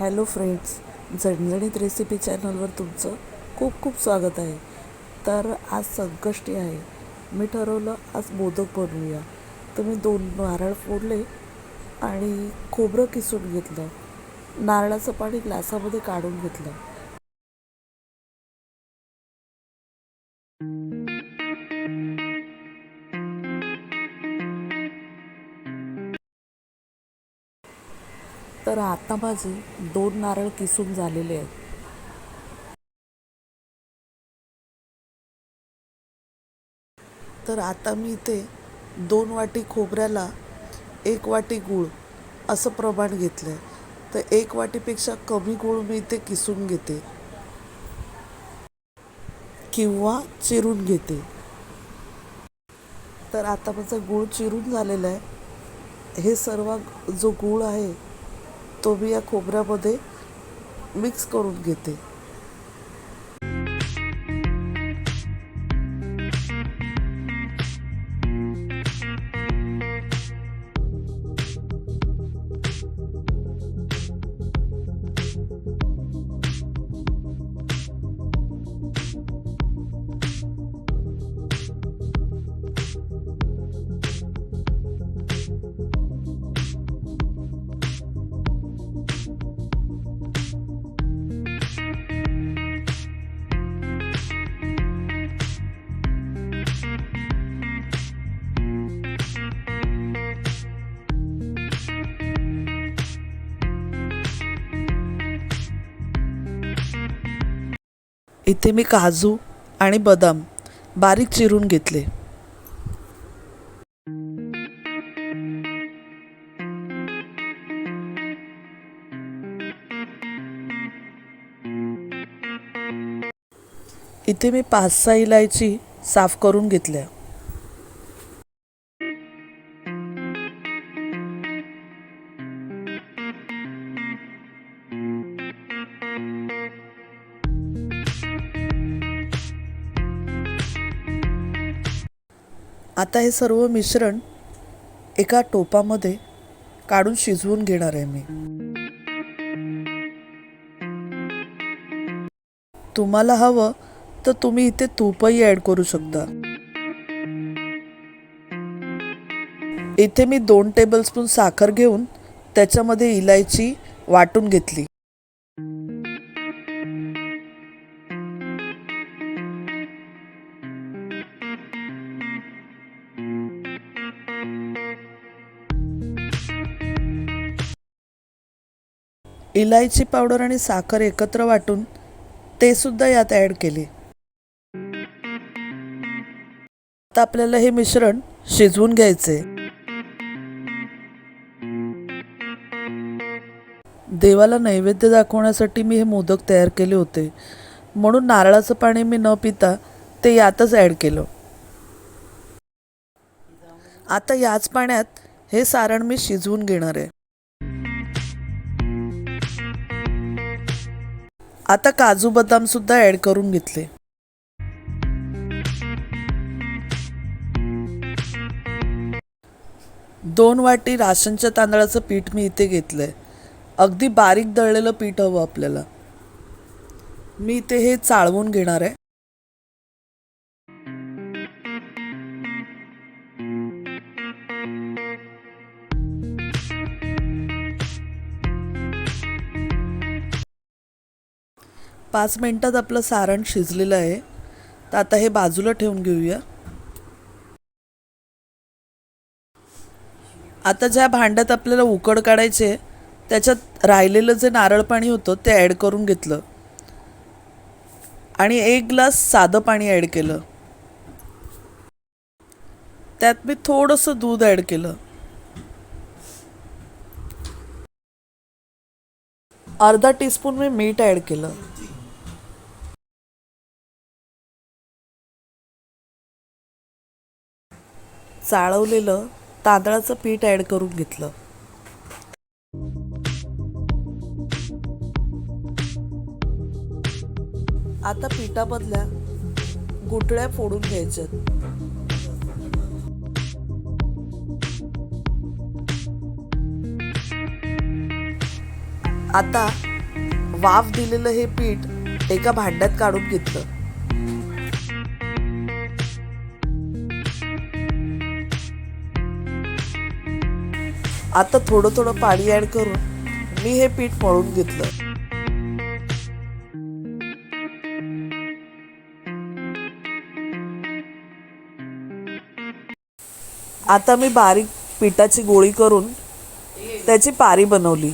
Hello friends, झणझणीत recipe चॅनलवर तुमचं खूप खूप स्वागत आहे. तर आज संकष्टी आहे. मी ठरवलं आज मोदक बनवूया. तर मी 2 नारळ फोडले आणि खोबरं किसून घेतलं. नारळाचं पाणी ग्लासामध्ये काढून घेतलं. तर आता माझे 2 नारळ किसून झालेले आहेत. तर आता मी इथे 2 वाटी खोबऱ्याला 1 वाटी गूळ असं प्रमाण घेतलं आहे. तर 1 वाटीपेक्षा कमी गूळ मी इथे किसून घेते किंवा चिरून घेते. तर आता माझा गूळ चिरून झालेला आहे. हे सर्व जो गूळ आहे तो मी या खोबऱ्यामध्ये मिक्स करून घेते. इथे मी काजू आणि बदाम बारीक चिरून घेतले. इथे मी 5-6 इलायची साफ करून घेतल्या. आता हे सर्व मिश्रण एका टोपामध्ये काढून शिजवून घेणार आहे मी. तुम्हाला हवं तर तुम्ही इथे तूपही ॲड करू शकता. इथे मी 2 टेबलस्पून साखर घेऊन त्याच्यामध्ये इलायची वाटून घेतली. इलायची पावडर आणि साखर एकत्र वाटून ते सुद्धा यात ॲड केले. आता आपल्याला हे मिश्रण शिजवून घ्यायचे. देवाला नैवेद्य दाखवण्यासाठी मी हे मोदक तयार केले होते, म्हणून नारळाचं पाणी मी न पिता ते यातच ॲड केलं. आता याच पाण्यात हे सारण मी शिजवून घेणार आहे. आता काजू बदाम सुद्धा ॲड करून घेतले. दोन वाटी राशनच्या तांदळाचं पीठ मी इथे घेतलंय. अगदी बारीक दळलेलं पीठ हवं आपल्याला. मी इथे हे चाळवून घेणार आहे. पाच मिनिटात आपलं सारण शिजलेलं आहे. तर आता हे बाजूला ठेवून घेऊया. आता ज्या भांड्यात आपल्याला उकड काढायचे त्याच्यात राहिलेलं जे नारळ पाणी होतं ते ॲड करून घेतलं आणि 1 ग्लास साधं पाणी ॲड केलं. त्यात मी थोडंसं दूध ॲड केलं. अर्धा टीस्पून मी मीठ ॲड केलं. चाळवलेलं तांदळाचं पीठ ॲड करून घेतलं. आता पिठामधल्या गुठळ्या फोडून घ्यायच्यात. आता वाफ दिलेलं हे पीठ एका भांड्यात काढून घेतलं. आता थोडं थोडं पाणी ऍड करून मी हे पीठ मळून घेतलं. आता मी बारीक पिठाची गोळी करून त्याची पारी बनवली.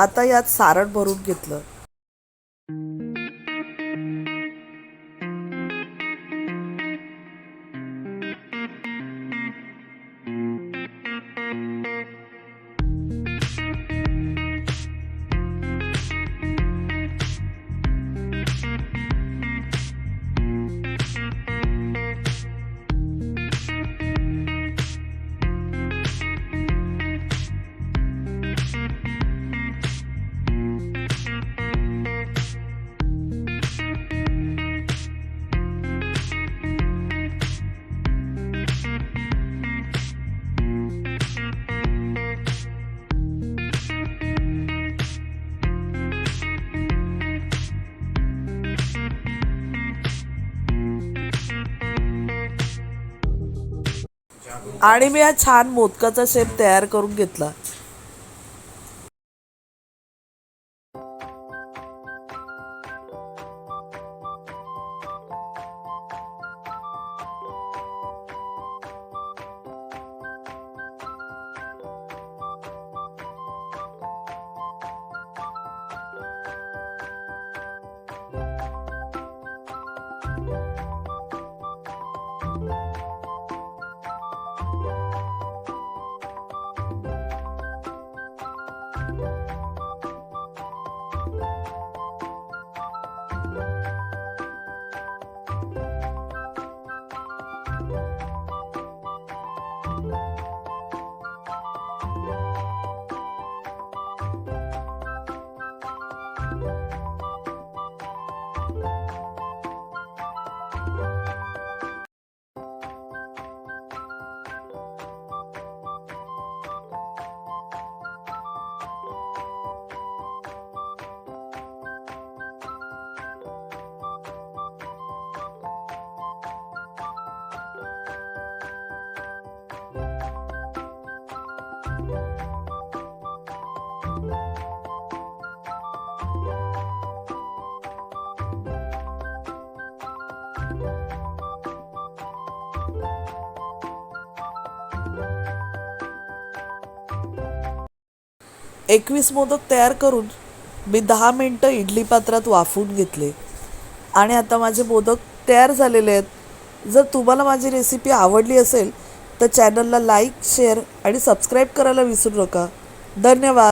आता यात सारण भरून घेतलं. आणि मी हा छान मोदकाचा शेप तयार करून घेतला. एकवीस मोदक तयार करून मी 10 मिनिटं इडली पात्रात वाफवून घेतले आणि आता माझे मोदक तयार झालेले आहेत. जर तुम्हाला माझी रेसिपी आवडली असेल तर चॅनलला लाईक, शेअर आणि सबस्क्राईब करायला विसरू नका. धन्यवाद.